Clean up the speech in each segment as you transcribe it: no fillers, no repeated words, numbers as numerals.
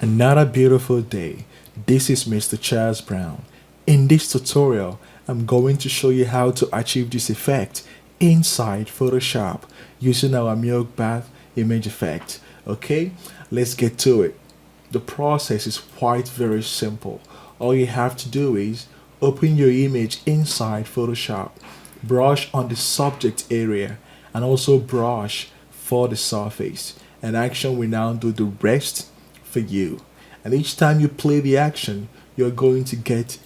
Another beautiful day. This is Mr. Charles Brown. In this tutorial, I'm going to show you how to achieve this effect inside Photoshop using our milk bath image effect. Okay, let's get to it. The process is quite very simple. All you have to do is open your image inside Photoshop, brush on the subject area, and also brush for the surface. And Action will now do the rest for you. And each time you play the action, you're going to get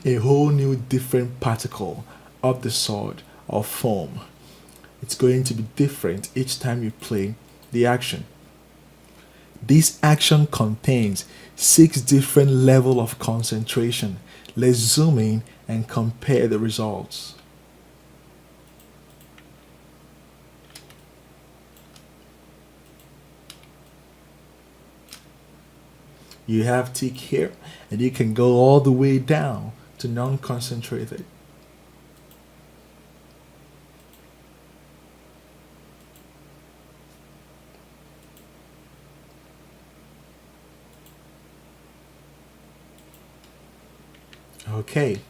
a whole new different particle of the sword or foam. It's going to be different each time you play the action. This action contains 6 different levels of concentration. Let's zoom in and compare the results. You have tick here, and you can go all the way down to non-concentrated. Okay,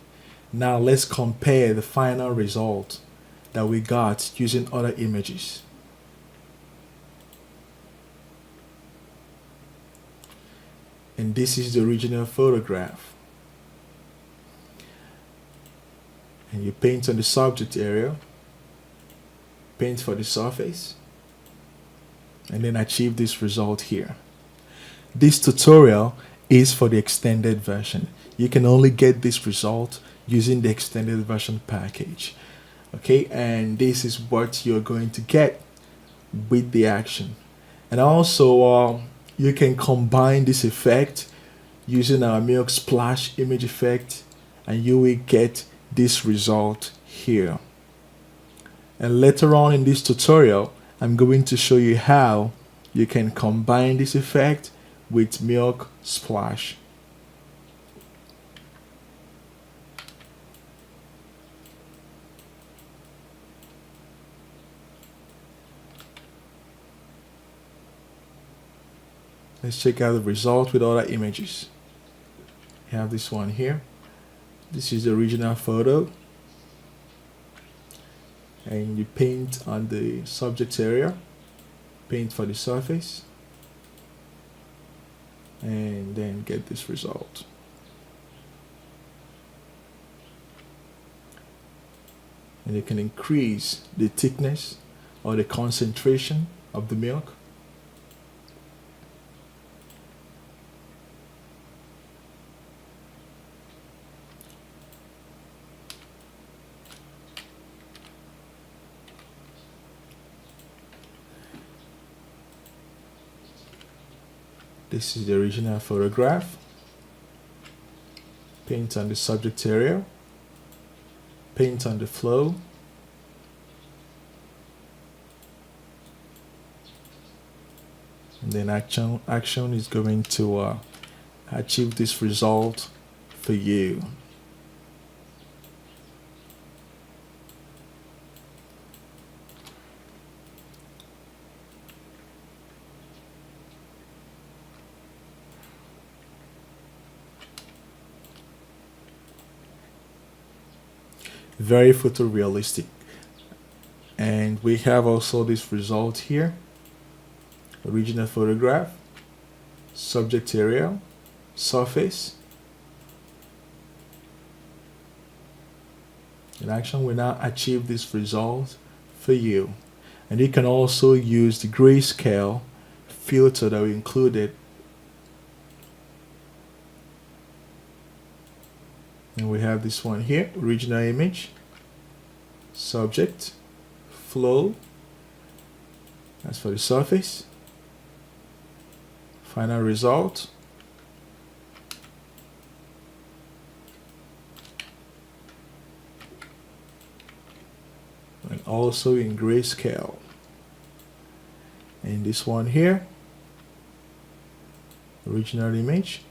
now let's compare the final result that we got using other images. And this is the original photograph. And you paint on the subject area, paint for the surface, and then achieve this result here. This tutorial is for the extended version. You can only get this result using the extended version package. Okay, and this is what you're going to get with the action. And also, you can combine this effect using our milk splash image effect, and you will get this result here. And later on in this tutorial, I'm going to show you how you can combine this effect with milk splash. Let's check out the result with other images. You have this one here. This is the original photo. And you paint on the subject area, paint for the surface, and then get this result. And you can increase the thickness or the concentration of the milk. This is the original photograph. Paint on the subject area, paint on the flow, and then action is going to achieve this result for you. Very photorealistic. And we have also this result here. Original photograph, subject area, surface. And Action will now achieve this result for you. And you can also use the grayscale filter that we included. And we have this one here, original image, subject, flow, that's for the surface, final result, and also in grayscale. And this one here, original image,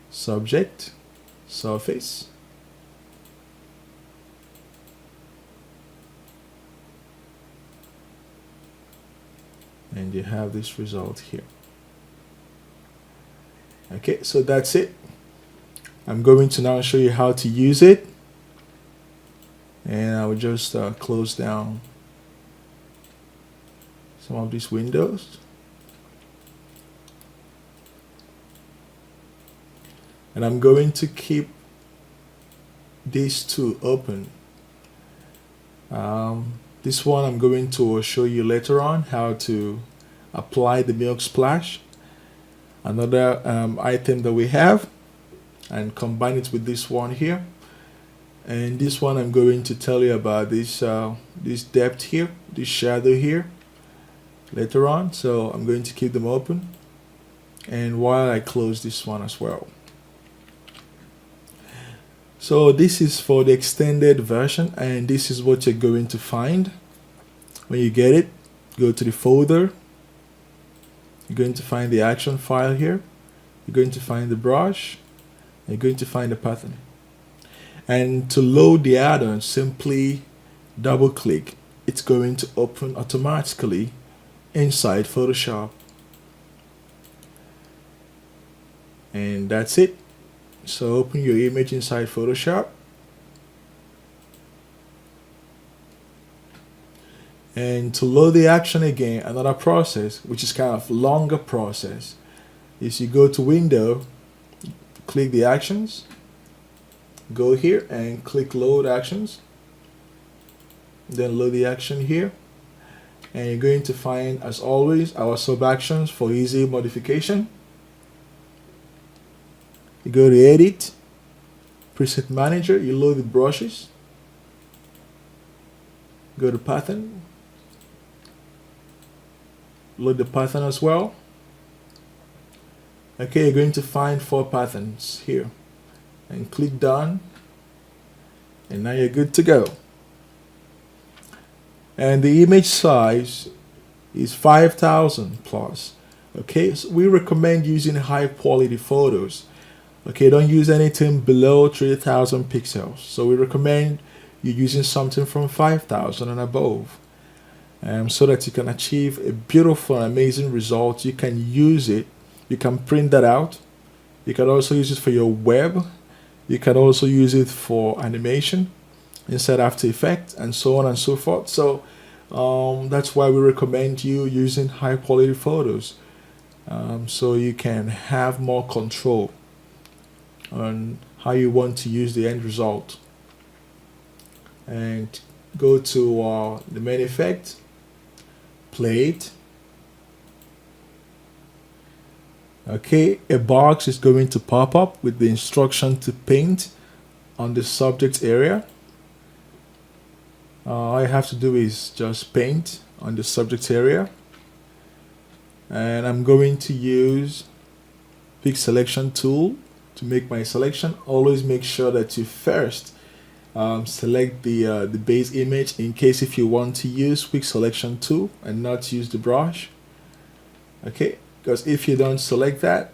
subject, surface, and you have this result here. Okay, so that's it. I'm going to now show you how to use it, and I will just close down some of these windows, and I'm going to keep these two open. This one I'm going to show you later on how to apply the milk splash, another item that we have, and combine it with this one here. And this one I'm going to tell you about this depth here, this shadow here later on. So I'm going to keep them open, and while I close this one as well. So this is for the extended version, and this is what you're going to find when you get it. Go to the folder, you're going to find the action file here, you're going to find the brush, and you're going to find the pattern. And to load the add-on, simply double click. It's going to open automatically inside Photoshop, and that's it. So open your image inside Photoshop, and to load the action again, another process which is kind of longer process is you go to Window, click the actions, go here and click load actions, then load the action here, and you're going to find, as always, our sub actions for easy modification. You go to Edit, Preset Manager, you load the brushes, go to Pattern, load the pattern as well. Okay, you're going to find 4 patterns here, and click Done, and now you're good to go. And the image size is 5,000 plus. Okay, so we recommend using high quality photos. Okay, don't use anything below 3,000 pixels. So we recommend you using something from 5,000 and above, so that you can achieve a beautiful and amazing result. You can use it, you can print that out, you can also use it for your web, you can also use it for animation inside After Effects, and so on and so forth. So that's why we recommend you using high quality photos, so you can have more control on how you want to use the end result. And go to the main effect, play it. Okay, a box is going to pop up with the instruction to paint on the subject area. All you have to do is just paint on the subject area, and I'm going to use Pick Selection tool to make my selection. Always make sure that you first select the base image, in case if you want to use Quick Selection tool and not use the brush. Okay, because if you don't select that,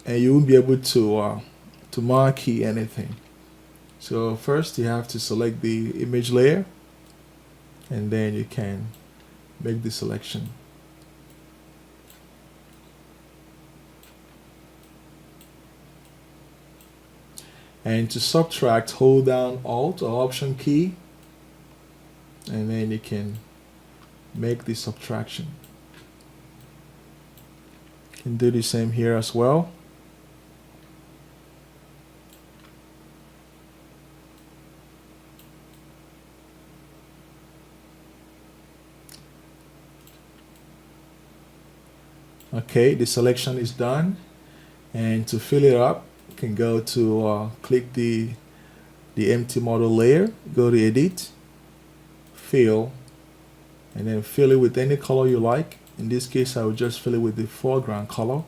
and you won't be able to marquee anything. So first you have to select the image layer, and then you can make the selection. And to subtract, hold down Alt or Option key, and then you can make the subtraction. You can do the same here as well. Okay, the selection is done, and to fill it up, you can go to click the empty model layer, go to Edit, Fill, and then fill it with any color you like. In this case, I will just fill it with the foreground color,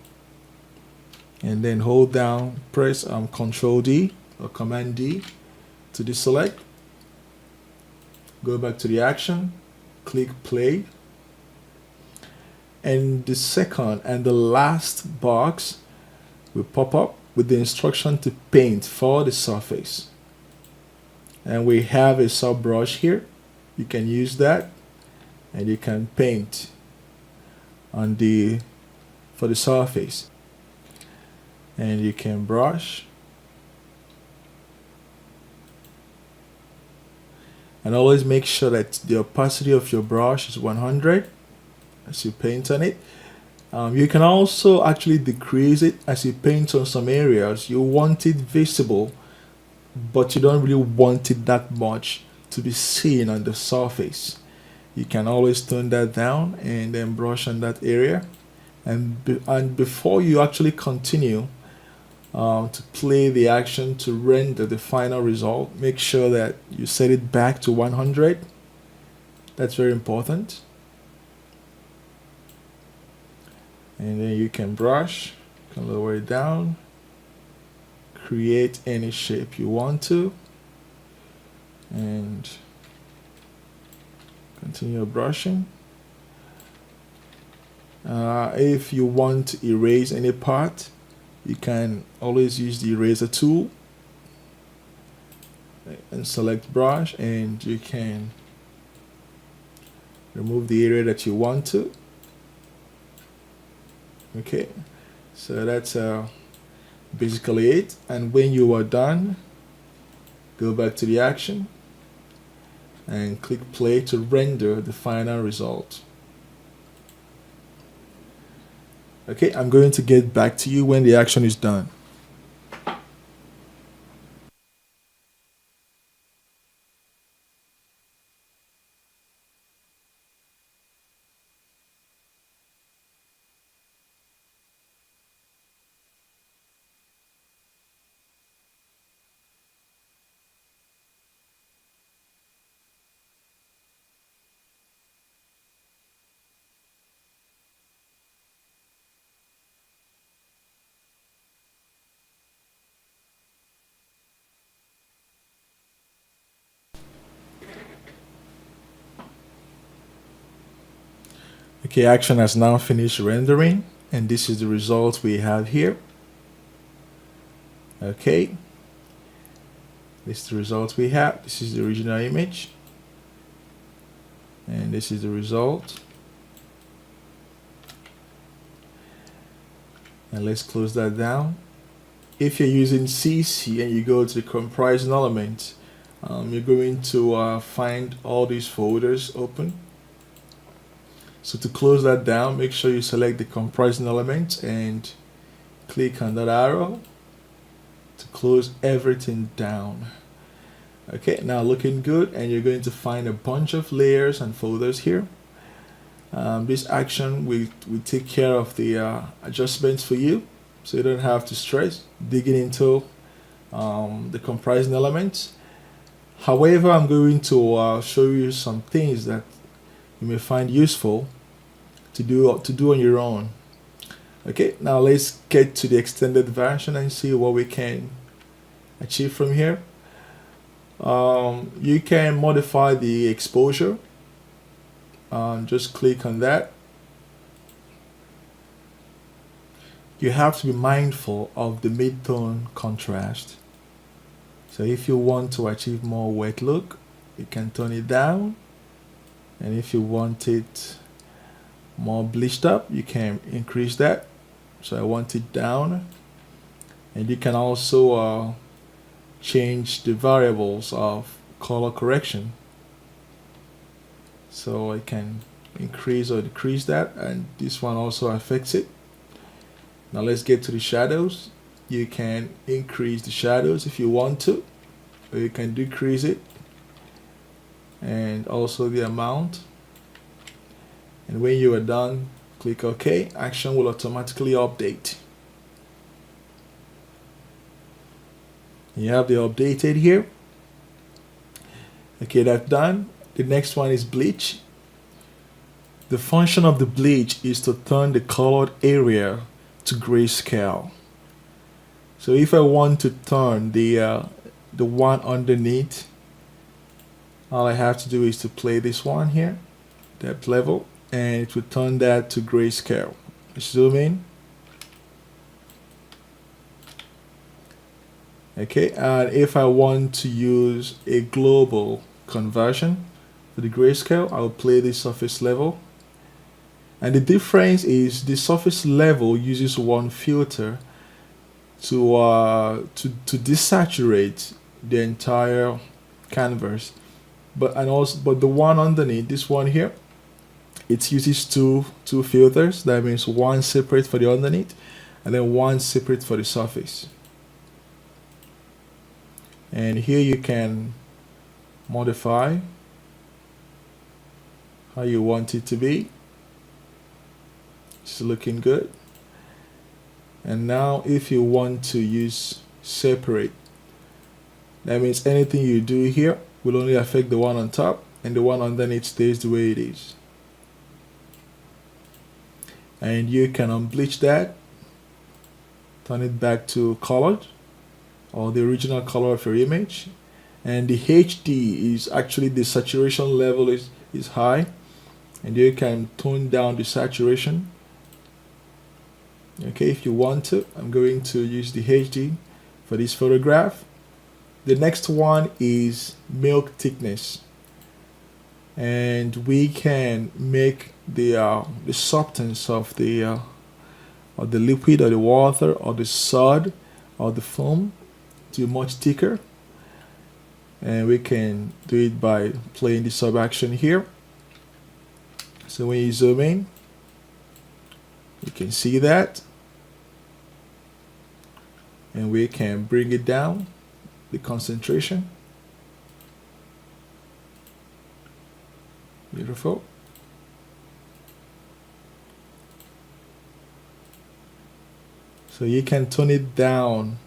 and then hold down, press Ctrl D or Command D to deselect. Go back to the action, click play, and the second and the last box will pop up with the instruction to paint for the surface. And we have a sub brush here. You can use that, and you can paint on for the surface. and you can brush. And always make sure that the opacity of your brush is 100 as you paint on it. You can also actually decrease it as you paint on some areas. You want it visible, but you don't really want it that much to be seen on the surface. You can always turn that down and then brush on that area. And before you actually continue to play the action to render the final result, make sure that you set it back to 100. That's very important. And then you can brush, you can lower it down, create any shape you want to, and continue brushing. If you want to erase any part, you can always use the eraser tool and select brush, and you can remove the area that you want to. Okay, so that's basically it. And when you are done, go back to the action and click play to render the final result. Okay, I'm going to get back to you when the action is done. Okay, action has now finished rendering, and this is the result we have here. Okay, this is the result we have. This is the original image, and this is the result. And let's close that down. If you're using CC and you go to the comprising element, you're going to find all these folders open. So to close that down, make sure you select the comprising element and click on that arrow to close everything down. Okay, now looking good, and you're going to find a bunch of layers and folders here. This action will take care of the adjustments for you, so you don't have to stress digging into the comprising elements. However, I'm going to show you some things that you may find useful to do on your own. Okay, now let's get to the extended version and see what we can achieve from here. You can modify the exposure. Just click on that. You have to be mindful of the mid-tone contrast. So if you want to achieve more wet look, you can turn it down. And if you want it more bleached up, you can increase that. So I want it down. And you can also change the variables of color correction. So I can increase or decrease that, and this one also affects it. Now let's get to the shadows. You can increase the shadows if you want to, or you can decrease it, and also the amount. And when you are done, click OK. Action will automatically update. You have the updated here. Okay, that's done. The next one is bleach. The function of the bleach is to turn the colored area to grayscale. So if I want to turn the one underneath, all I have to do is to play this one here, depth level, and it will turn that to grayscale. Zoom in. Okay, and if I want to use a global conversion for the grayscale, I'll play the surface level. And the difference is the surface level uses one filter, to desaturate the entire canvas. But the one underneath, this one here, it uses two filters. That means one separate for the underneath and then one separate for the surface. And here you can modify how you want it to be. It's looking good. And now if you want to use separate, that means anything you do here will only affect the one on top, and the one underneath stays the way it is. And you can unbleach that, turn it back to colored, or the original color of your image. And the HD is actually the saturation level is high, and you can tone down the saturation. Okay, if you want to. I'm going to use the HD for this photograph. The next one is milk thickness, and we can make the substance of the liquid or the water or the solid or the foam to much thicker, and we can do it by playing the sub action here. So when you zoom in, you can see that, and we can bring it down, the concentration. Beautiful. So you can tone it down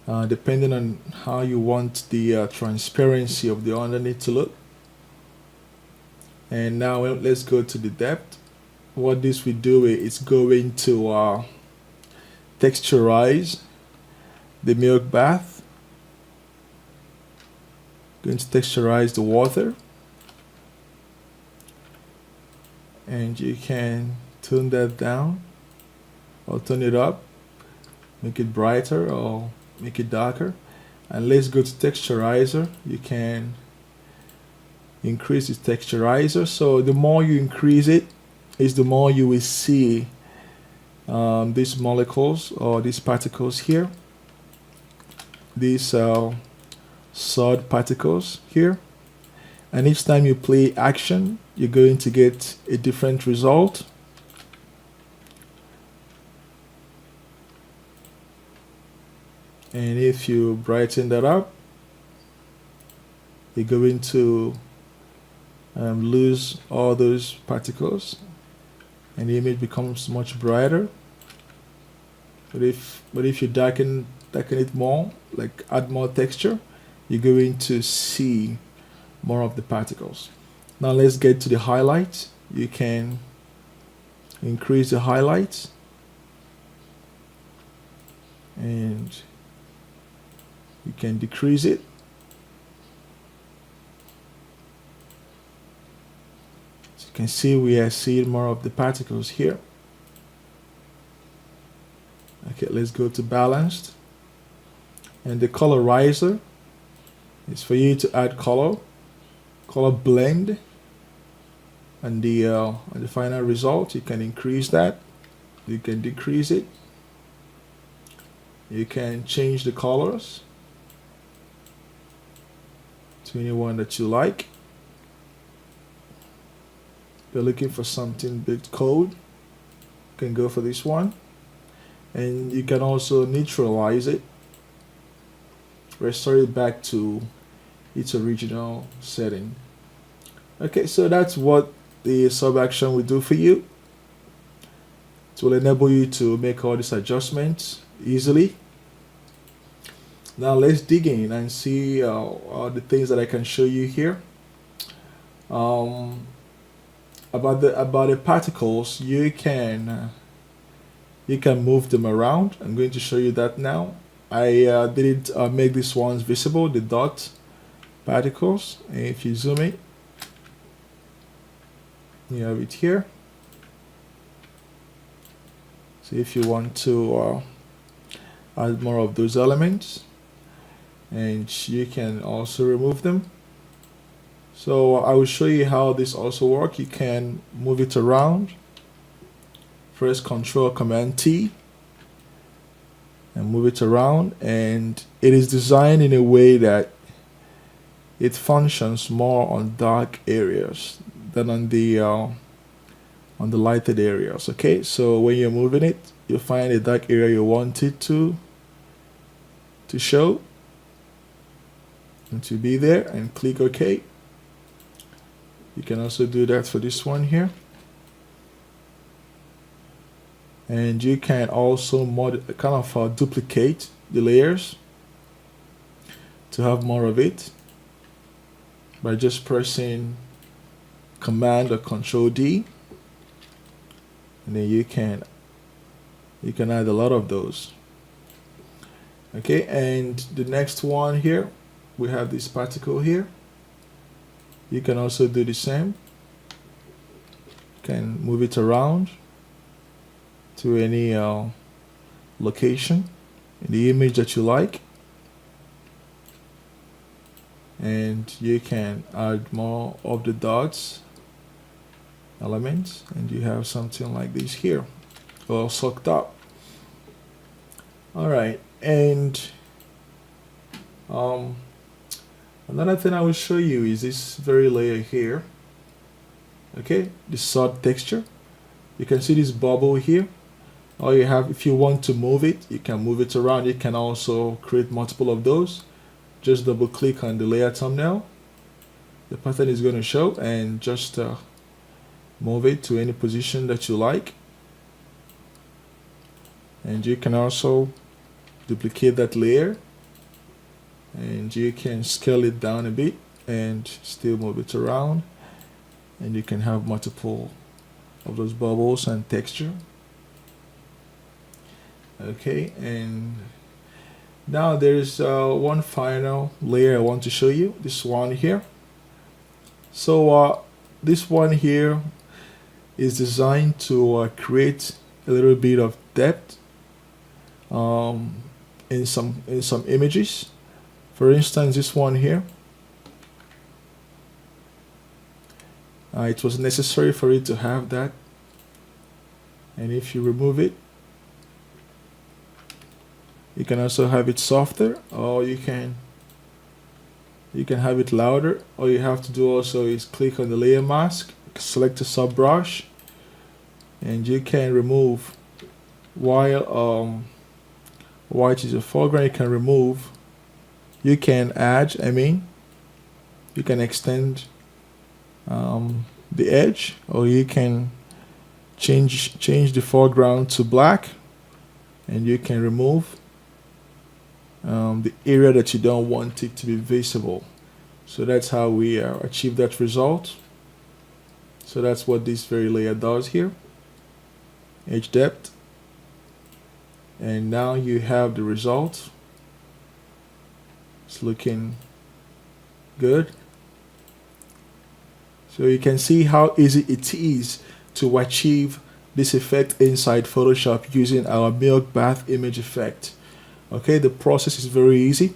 depending on how you want the transparency of the underneath to look. And now let's go to the depth. What this will do is going to texturize the milk bath. Going to texturize the water, and you can tone that down or turn it up, make it brighter or make it darker. And let's go to texturizer. You can increase the texturizer. So the more you increase it, is the more you will see these molecules or these particles here, these solid particles here. And each time you play action, you're going to get a different result. And if you brighten that up, you're going to lose all those particles, and the image becomes much brighter. But if you darken it more, like add more texture, you're going to see more of the particles. Now let's get to the highlights. You can increase the highlights, and you can decrease it. As you can see, we are seeing more of the particles here. Okay, let's go to balanced. And the colorizer is for you to add color blend, and the final result, you can increase that, you can decrease it, you can change the colors to anyone that you like. If you're looking for something bit cold, you can go for this one. And you can also neutralize it, restore it back to its original setting. Okay, so that's what the sub action will do for you. It will enable you to make all these adjustments easily. Now let's dig in and see the things that I can show you here. About the particles, you can move them around. I'm going to show you that now. I didn't make these ones visible, the dot particles. And if you zoom in, you have it here. So if you want to add more of those elements, and you can also remove them. So I will show you how this also works. You can move it around. Press Ctrl Command T, and move it around, and it is designed in a way that it functions more on dark areas than on the lighted areas. Okay, so when you're moving it, you find a dark area you want it to show and to be there, and click OK. You can also do that for this one here, and you can also duplicate the layers to have more of it by just pressing Command or Control D, and then you can add a lot of those. Okay, and the next one here, we have this particle here. You can also do the same. You can move it around to any location in the image that you like, and you can add more of the dots elements, and you have something like this here, all soaked up. All right, and another thing I will show you is this very layer here. Okay, the sod texture. You can see this bubble here. All you have, if you want to move it, you can move it around. You can also create multiple of those. Just double click on the layer thumbnail. The pattern is going to show, and just move it to any position that you like. And you can also duplicate that layer, and you can scale it down a bit and still move it around, and you can have multiple of those bubbles and texture. Okay, and now there's one final layer I want to show you, this one here. So this one here is designed to create a little bit of depth in some images. For instance, this one here, it was necessary for it to have that, and if you remove it, you can also have it softer, or you can have it louder. All you have to do also is click on the layer mask, select a sub brush, and you can remove while white is a foreground. You can remove, you can add, you can extend the edge, or you can change the foreground to black, and you can remove the area that you don't want it to be visible. So that's how we achieve that result. So that's what this very layer does here, edge depth, and now you have the result. It's looking good. So you can see how easy it is to achieve this effect inside Photoshop using our milk bath image effect. Okay, the process is very easy,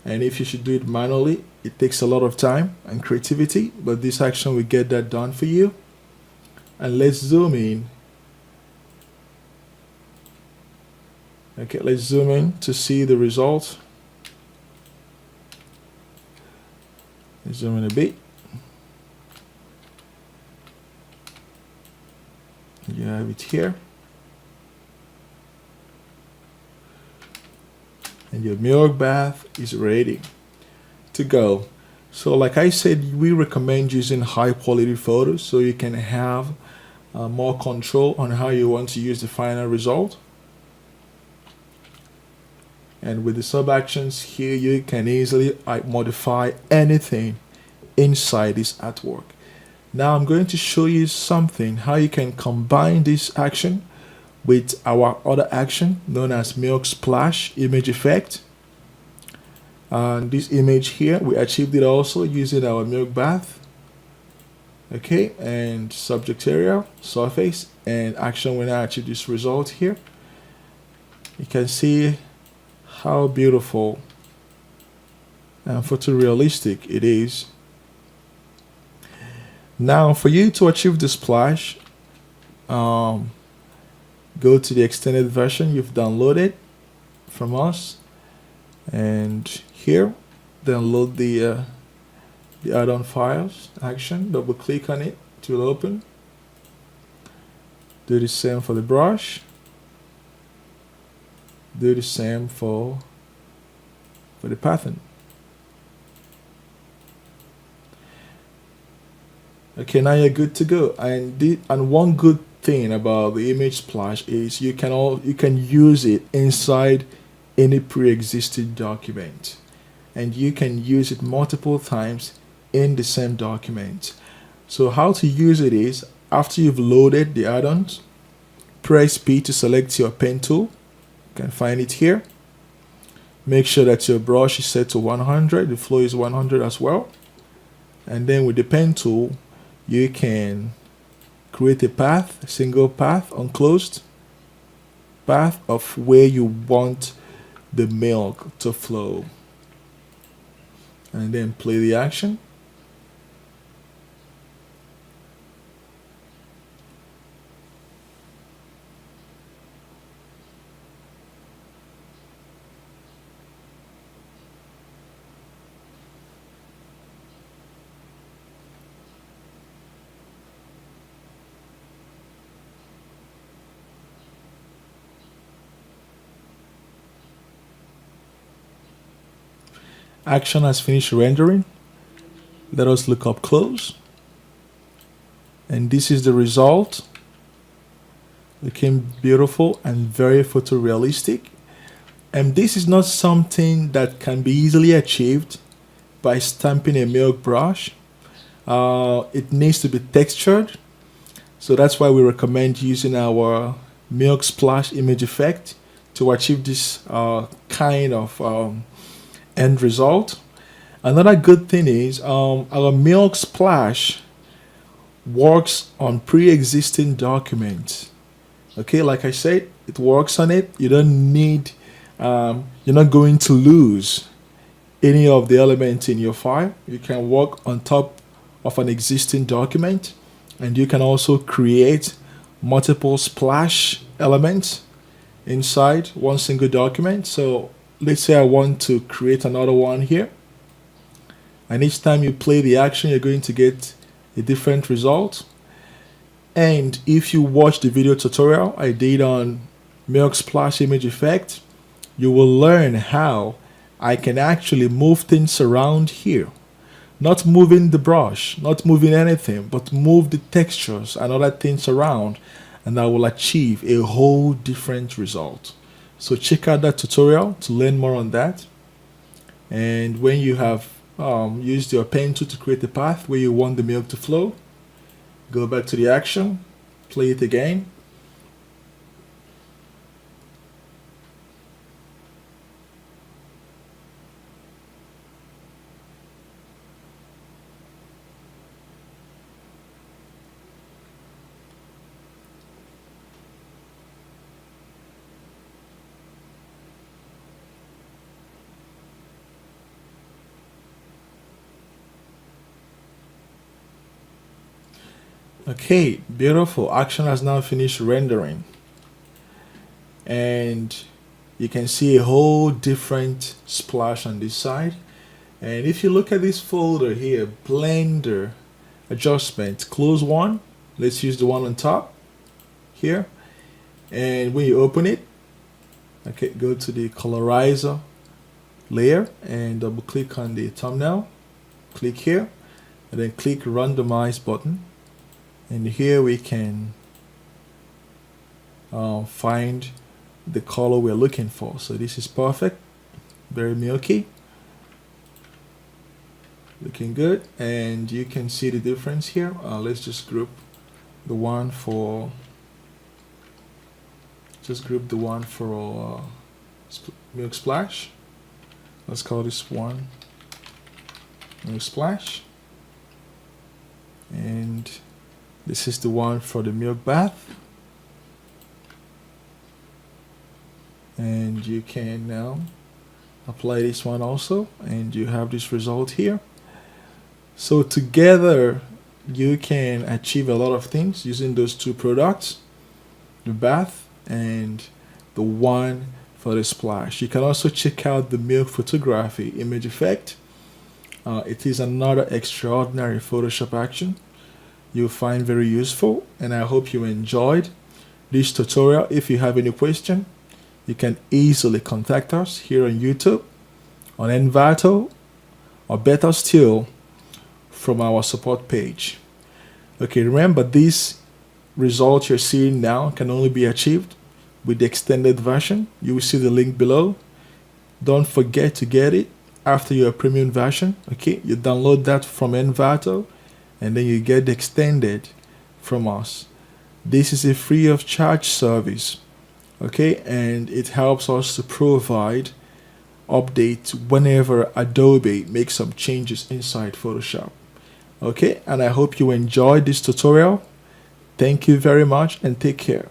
and if you should do it manually, it takes a lot of time and creativity, but this action will get that done for you. And let's zoom in. Okay, let's zoom in to see the result. Let's zoom in a bit. You have it here. And your milk bath is ready to go. So like I said, we recommend using high quality photos so you can have more control on how you want to use the final result. And with the sub actions here, you can easily modify anything inside this artwork. Now I'm going to show you something, how you can combine this action with our other action known as milk splash image effect. And this image here, we achieved it also using our milk bath. Okay, and subject area, surface, and action when I achieve this result here. You can see how beautiful and photorealistic it is. Now for you to achieve the splash, go to the extended version you've downloaded from us, and here then load the add-on files action. Double click on it to open. Do the same for the brush. Do the same for the pattern. Okay, now you're good to go. And one good thing about the image splash is you can use it inside any pre-existing document, and you can use it multiple times in the same document. So how to use it is, after you've loaded the add-ons, press P to select your pen tool. You can find it here. Make sure that your brush is set to 100, the flow is 100 as well. And then with the pen tool, you can create a path, a single path, unclosed path of where you want the milk to flow. And then play the action. Action has finished rendering. Let us look up close. And this is the result. Looking beautiful and very photorealistic. And this is not something that can be easily achieved by stamping a milk brush. It needs to be textured. So that's why we recommend using our milk splash image effect to achieve this kind of end result. Another good thing is our milk splash works on pre-existing documents. Okay, like I said, it works on it. You don't need, you're not going to lose any of the elements in your file. You can work on top of an existing document, and you can also create multiple splash elements inside one single document. So let's say I want to create another one here, and each time you play the action, you're going to get a different result. And if you watch the video tutorial I did on milk splash image effect, you will learn how I can actually move things around here. Not moving the brush, not moving anything, but move the textures and other things around, and I will achieve a whole different result. So check out that tutorial to learn more on that. And when you have used your pen tool to create the path where you want the milk to flow, go back to the action, play it again. Okay, beautiful. Action has now finished rendering. And you can see a whole different splash on this side. And if you look at this folder here, Blender Adjustment, close one. Let's use the one on top here. And when you open it, okay, go to the colorizer layer and double click on the thumbnail. Click here and then click randomize button. And here we can find the color we're looking for. So this is perfect, very milky, looking good, and you can see the difference here. Let's just group the one for milk splash. Let's call this one milk splash, and this is the one for the milk bath. And you can now apply this one also, and you have this result here. So together you can achieve a lot of things using those two products, the bath and the one for the splash. You can also check out the milk photography image effect. It is another extraordinary Photoshop action you'll find very useful, and I hope you enjoyed this tutorial. If you have any question, you can easily contact us here on YouTube, on Envato, or better still, from our support page. Okay, remember this result you're seeing now can only be achieved with the extended version. You will see the link below. Don't forget to get it after your premium version. Okay, you download that from Envato and then you get the extended from us. This is a free of charge service. Okay, and it helps us to provide updates whenever Adobe makes some changes inside Photoshop. Okay, and I hope you enjoyed this tutorial. Thank you very much and take care.